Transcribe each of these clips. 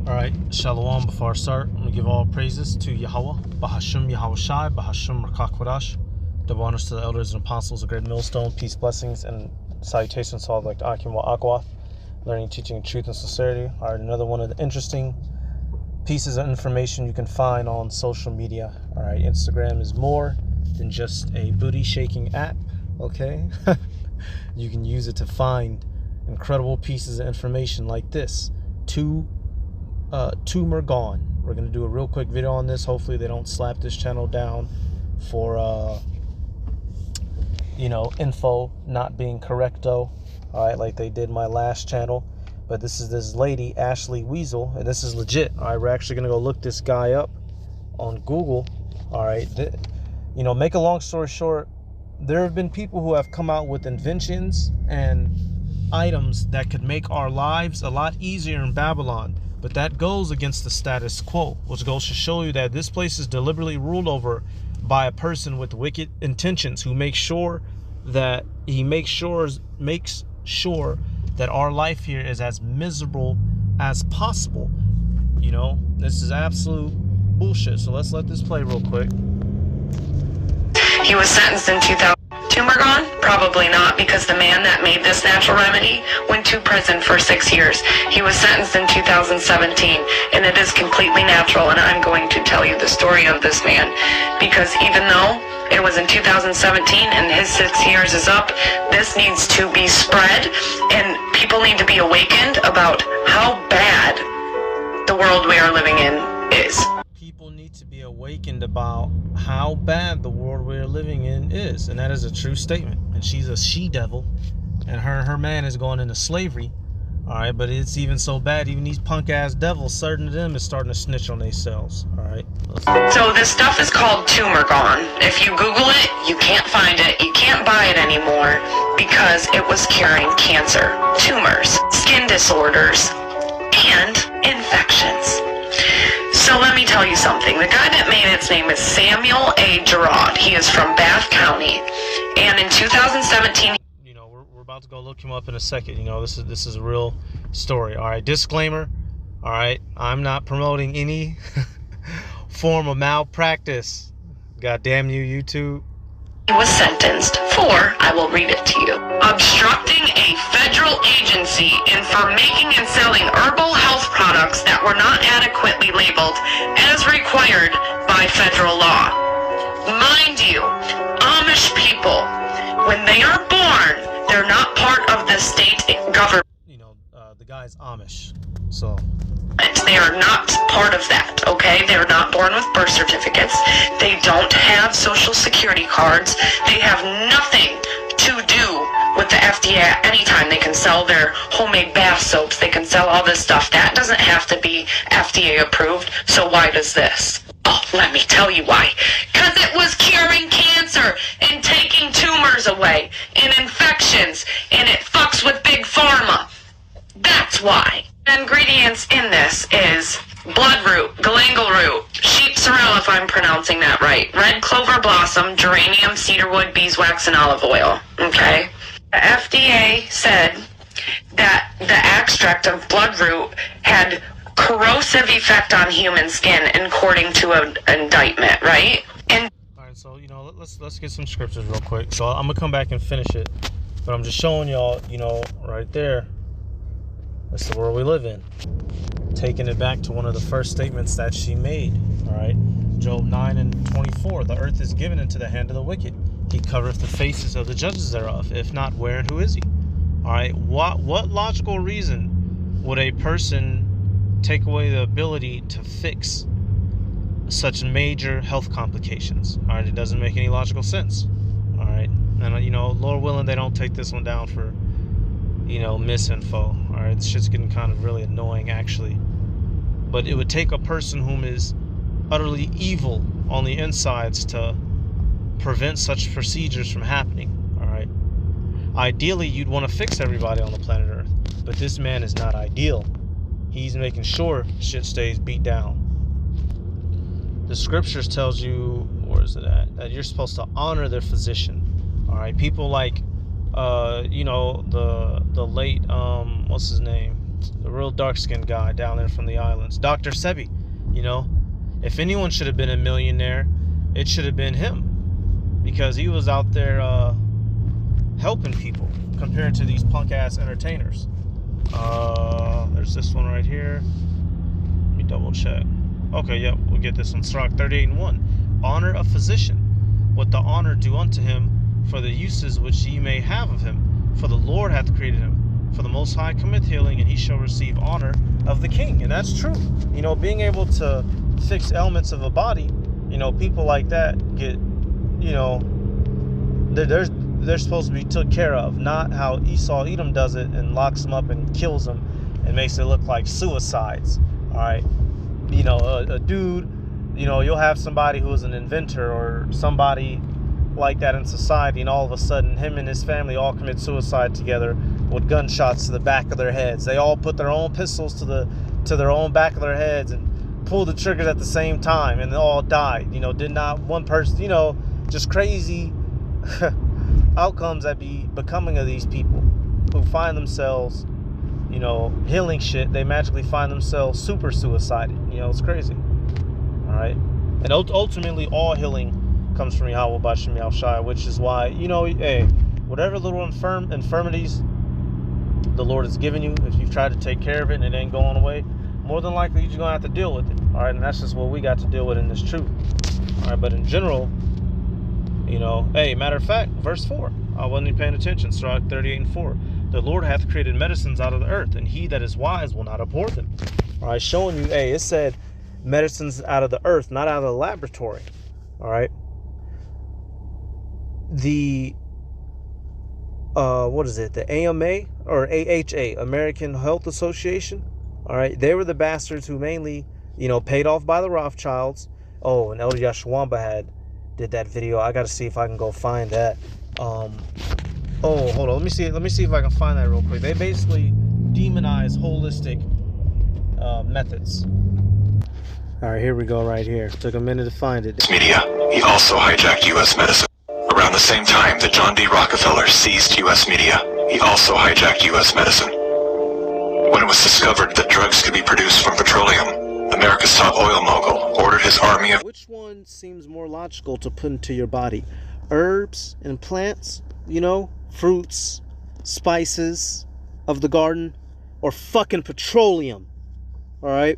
All right, Shalom. Before I start, I'm going to give all praises to Yahweh, Bahashim Yahushai, Bahashim Rakakwadash. Double honors to the elders and apostles, a great millstone, peace, blessings, and salutations to all like Akim wa Akwa, learning, teaching, truth, and sincerity. All right, another one of the interesting pieces of information you can find on social media. All right, Instagram is more than just a booty-shaking app, okay? You can use it to find incredible pieces of information like this. Tumor gone. We're going to do a real quick video on this. Hopefully they don't slap this channel down for info not being correcto, all right, like they did my last channel. But this is this lady, Ashley Weasel, and this is legit. All right, we're actually going to go look this guy up on Google. All right, make a long story short, there have been people who have come out with inventions and items that could make our lives a lot easier in Babylon. But that goes against the status quo, which goes to show you that this place is deliberately ruled over by a person with wicked intentions who makes sure that our life here is as miserable as possible. This is absolute bullshit. So let's let this play real quick. He was sentenced in 2000. Tumor gone? Probably not, because the man that made this natural remedy went to prison for 6 years. He was sentenced in 2017, and it is completely natural, and I'm going to tell you the story of this man, because even though it was in 2017 and his 6 years is up, this needs to be spread, and people need to be awakened about how bad the world we are living in is. People need to be awakened about how bad the world we're living in is, and that is a true statement. And she's a she-devil, and her man is going into slavery. All right, but it's even so bad, even these punk-ass devils, certain of them is starting to snitch on themselves. All right. So this stuff is called Tumor Gone. If you Google it, you can't find it. You can't buy it anymore because it was curing cancer, tumors, skin disorders, and infections. So let me tell you something. The guy that made its name is Samuel A. Gerard. He is from Bath County. And in 2017... We're about to go look him up in a second. This is a real story. All right, disclaimer. All right, I'm not promoting any form of malpractice. God damn you, YouTube. He was sentenced for, I will read it to you, obstructing a federal agency and for making and selling herbal health products that were not adequately labeled as required by federal law. Mind you, Amish people, when they are born, they're not part of the state government. The guy's Amish, so... They are not part of that, okay? They're not born with birth certificates. They don't have social security cards. They have nothing to do with the FDA at any time. They can sell their homemade bath soaps. They can sell all this stuff. That doesn't have to be FDA approved. So why does this? Oh, let me tell you why. Because it was curing cancer and taking tumors away and infections, and it fucks with big pharma. That's why. The ingredients in this is bloodroot, galangal root, sheep sorrel if I'm pronouncing that right, red clover blossom, geranium, cedarwood, beeswax, and olive oil. Okay? The FDA said that the extract of bloodroot had corrosive effect on human skin according to an indictment, right? And all right, so let's get some scriptures real quick. So I'm gonna come back and finish it, but I'm just showing y'all, right there. That's the world we live in. Taking it back to one of the first statements that she made. All right, Job 9:24. The earth is given into the hand of the wicked. He covereth the faces of the judges thereof. If not, where and who is he? All right, what logical reason would a person take away the ability to fix such major health complications? All right, it doesn't make any logical sense. All right, and Lord willing, they don't take this one down for misinfo. All right, this shit's getting kind of really annoying, actually. But it would take a person whom is utterly evil on the insides to prevent such procedures from happening. All right, ideally, you'd want to fix everybody on the planet Earth, but this man is not ideal. He's making sure shit stays beat down. The scriptures tells you, where is it at, that you're supposed to honor their physician. All right, people like the late what's his name, The real dark-skinned guy down there from the islands. Dr. Sebi, you know. If anyone should have been a millionaire, it should have been him. Because he was out there helping people compared to these punk-ass entertainers. There's this one right here. Let me double check. Okay, yep, we'll get this one. Sirach 38:1. Honor a physician. What the honor do unto him for the uses which ye may have of him. For the Lord hath created him. For the Most High cometh healing, and he shall receive honor of the King. And that's true. You know, being able to fix ailments of a body, you know, people like that get, you know, they're supposed to be took care of. Not how Esau Edom does it and locks them up and kills them and makes it look like suicides. All right. You know, a dude, you know, you'll have somebody who is an inventor or somebody like that in society, and all of a sudden him and his family all commit suicide together with gunshots to the back of their heads. They all put their own pistols to their own back of their heads and pull the triggers at the same time, and they all died. You know, did not one person, you know, just crazy outcomes that be becoming of these people who find themselves, you know, healing shit. They magically find themselves super suicided. You know, it's crazy. All right. And ultimately all healing comes from Yahweh Bashem Yahushai, which is why, you know, hey, whatever little infirmities the Lord has given you, if you've tried to take care of it and it ain't going away, more than likely you're going to have to deal with it. All right. And that's just what we got to deal with in this truth. All right. But in general, you know, hey, matter of fact, verse 4, I wasn't even paying attention. Sirach 38:4. The Lord hath created medicines out of the earth, and he that is wise will not abhor them. All right, showing you, hey, it said medicines out of the earth, not out of the laboratory. All right. The, what is it? The AMA or AHA, American Health Association. All right. They were the bastards who mainly, you know, paid off by the Rothschilds. Oh, and Elder Yashwamba did that video. I got to see if I can go find that. Oh, hold on. Let me see if I can find that real quick. They basically demonize holistic methods. All right, here we go right here. Took a minute to find it. Media. He also hijacked U.S. medicine. Around the same time that John D. Rockefeller seized U.S. media, he also hijacked U.S. medicine. When it was discovered that drugs could be produced from petroleum, America's top oil mogul ordered his army of... Which one seems more logical to put into your body? Herbs and plants, you know, fruits, spices of the garden, or fucking petroleum? All right?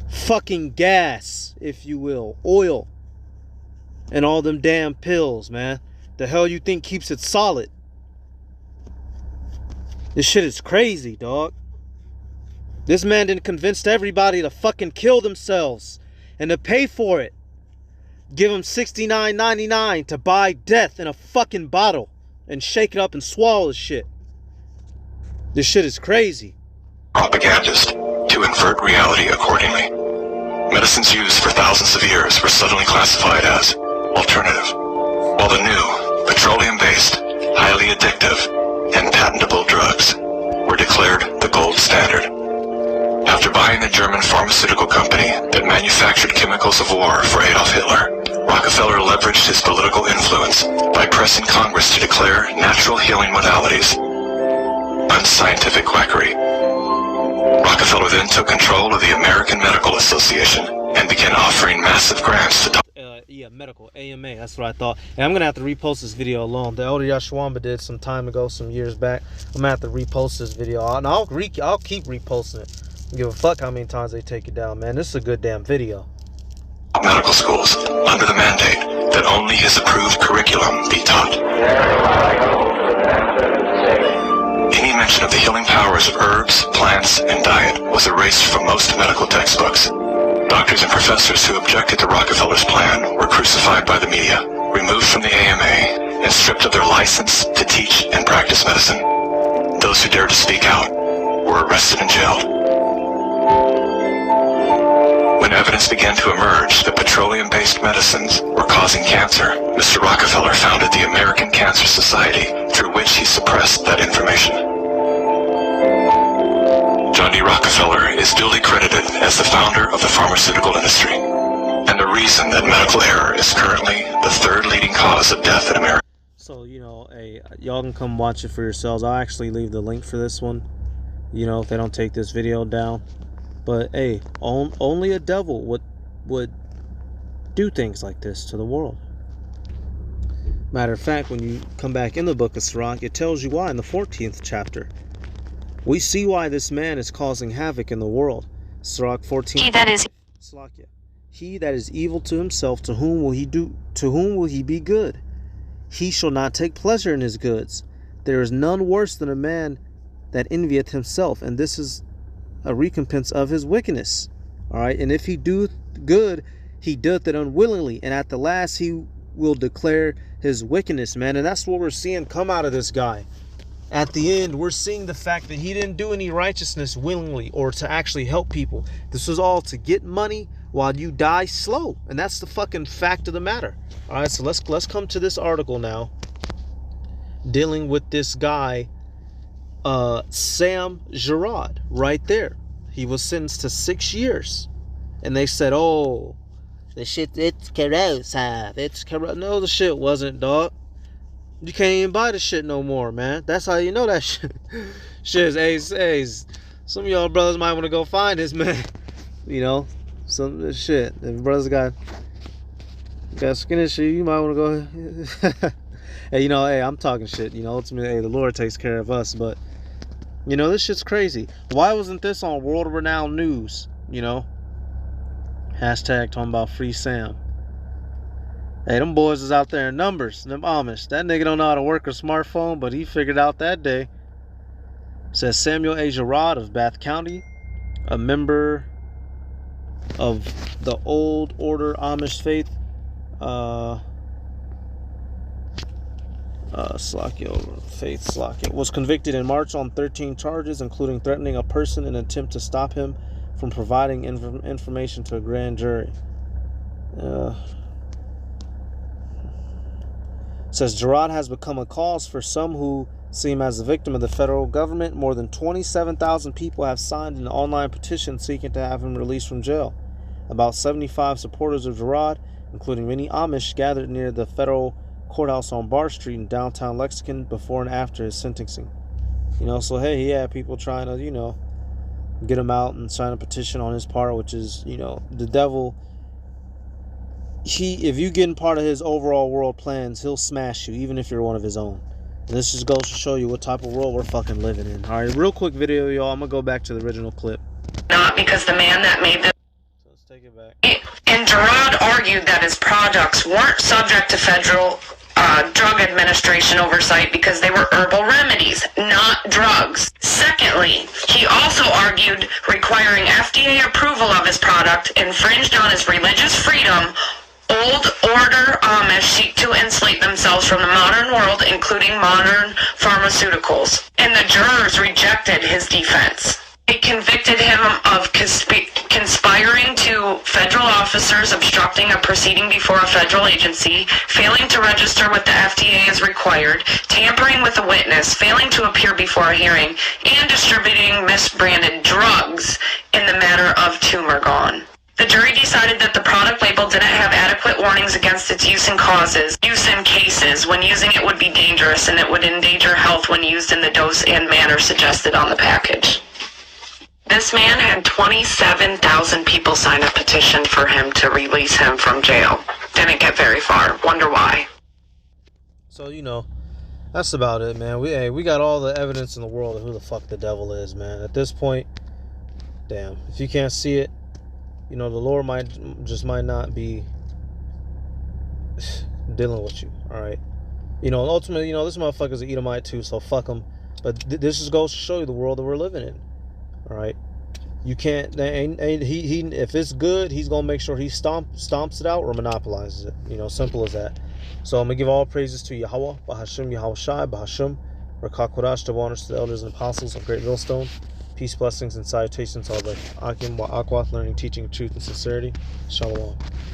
Fucking gas, if you will. Oil. And all them damn pills, man. The hell you think keeps it solid? This shit is crazy, dog. This man didn't convince everybody to fucking kill themselves and to pay for it. Give them $69.99 to buy death in a fucking bottle and shake it up and swallow the shit. This shit is crazy. Propagandist to invert reality accordingly. Medicines used for thousands of years were suddenly classified as alternative, while the new, petroleum-based, highly addictive, and patentable drugs were declared the gold standard. After buying a German pharmaceutical company that manufactured chemicals of war for Adolf Hitler, Rockefeller leveraged his political influence by pressing Congress to declare natural healing modalities unscientific quackery. Rockefeller then took control of the American Medical Association and began offering massive grants to yeah, medical, AMA, that's what I thought. And I'm going to have to repost this video alone. The Elder Yashwamba did some time ago, some years back. I'm going to have to repost this video. And I'll keep reposting it. I don't give a fuck how many times they take it down, man. This is a good damn video. Medical schools under the mandate that only his approved curriculum be taught. Any mention of the healing powers of herbs, plants, and diet was erased from most medical textbooks. Doctors and professors who objected to Rockefeller's plan were crucified by the media, removed from the AMA, and stripped of their license to teach and practice medicine. Those who dared to speak out were arrested and jailed. When evidence began to emerge that petroleum-based medicines were causing cancer, Mr. Rockefeller founded the American Cancer Society, through which he suppressed that information. John D. Rockefeller is duly credited as the founder of the pharmaceutical industry, and the reason that medical error is currently the third leading cause of death in America. So, you know, hey, y'all can come watch it for yourselves. I'll actually leave the link for this one if they don't take this video down. But hey, only a devil would do things like this to the world. Matter of fact, when you come back in the book of Sirach, it tells you why in the 14th chapter. We see why this man is causing havoc in the world. Sirach 14. He that is evil to himself, to whom will he be good? He shall not take pleasure in his goods. There is none worse than a man that envieth himself, and this is a recompense of his wickedness. All right, and if he doeth good, he doeth it unwillingly, and at the last he will declare his wickedness, man. And that's what we're seeing come out of this guy. At the end, we're seeing the fact that he didn't do any righteousness willingly or to actually help people. This was all to get money while you die slow. And that's the fucking fact of the matter. All right, so let's come to this article now, dealing with this guy, Sam Gerard, right there. He was sentenced to 6 years. And they said, oh, the shit, it's corrosive. It's corrosive. No, the shit wasn't, dog. You can't even buy the shit no more, man. That's how you know that shit. Shit is, some of y'all brothers might want to go find this, man. Some shit. If brothers got skin issue, you might want to go. Hey, I'm talking shit. Ultimately, hey, the Lord takes care of us. But, this shit's crazy. Why wasn't this on world-renowned news? Hashtag talking about Free Sam. Hey, them boys is out there in numbers. Them Amish. That nigga don't know how to work a smartphone, but he figured out that day. Says Samuel A. Gerard of Bath County, a member of the Old Order Amish faith, was convicted in March on 13 charges, including threatening a person in an attempt to stop him from providing information to a grand jury. Says Gerard has become a cause for some who see him as a victim of the federal government. More than 27,000 people have signed an online petition seeking to have him released from jail. About 75 supporters of Gerard, including many Amish, gathered near the federal courthouse on Bar Street in downtown Lexington before and after his sentencing. So hey, he had people trying to, get him out and sign a petition on his part, which is, the devil. If you get in part of his overall world plans, he'll smash you, even if you're one of his own. And this just goes to show you what type of world we're fucking living in. All right, real quick video, y'all. I'm gonna go back to the original clip. Not because the man that made the... So let's take it back. And Gerard argued that his products weren't subject to federal drug administration oversight because they were herbal remedies, not drugs. Secondly, he also argued requiring FDA approval of his product infringed on his religious freedom. Old Order Amish seek to insulate themselves from the modern world, including modern pharmaceuticals. And the jurors rejected his defense. They convicted him of conspiring to federal officers, obstructing a proceeding before a federal agency, failing to register with the FDA as required, tampering with a witness, failing to appear before a hearing, and distributing misbranded drugs in the matter of Tumergon. The jury decided that the product label didn't have adequate warnings against its use in cases. When using it would be dangerous, and it would endanger health when used in the dose and manner suggested on the package. This man had 27,000 people sign a petition for him to release him from jail. Didn't get very far. Wonder why. So, that's about it, man. We got all the evidence in the world of who the fuck the devil is, man. At this point, damn. If you can't see it, the Lord might not be dealing with you, all right? Ultimately, this motherfucker's an Edomite too, so fuck him. But this just goes to show you the world that we're living in, all right? You can't, he if it's good, he's going to make sure he stomps it out or monopolizes it. Simple as that. So I'm going to give all praises to Yahweh, Bahashim, Yahweh Shai, Bahashim, Rakakwadash, to honors to the elders and apostles of Great Millstone. Peace, blessings, and salutations to all the Akim, Akwath, learning, teaching, truth, and sincerity. Shalom.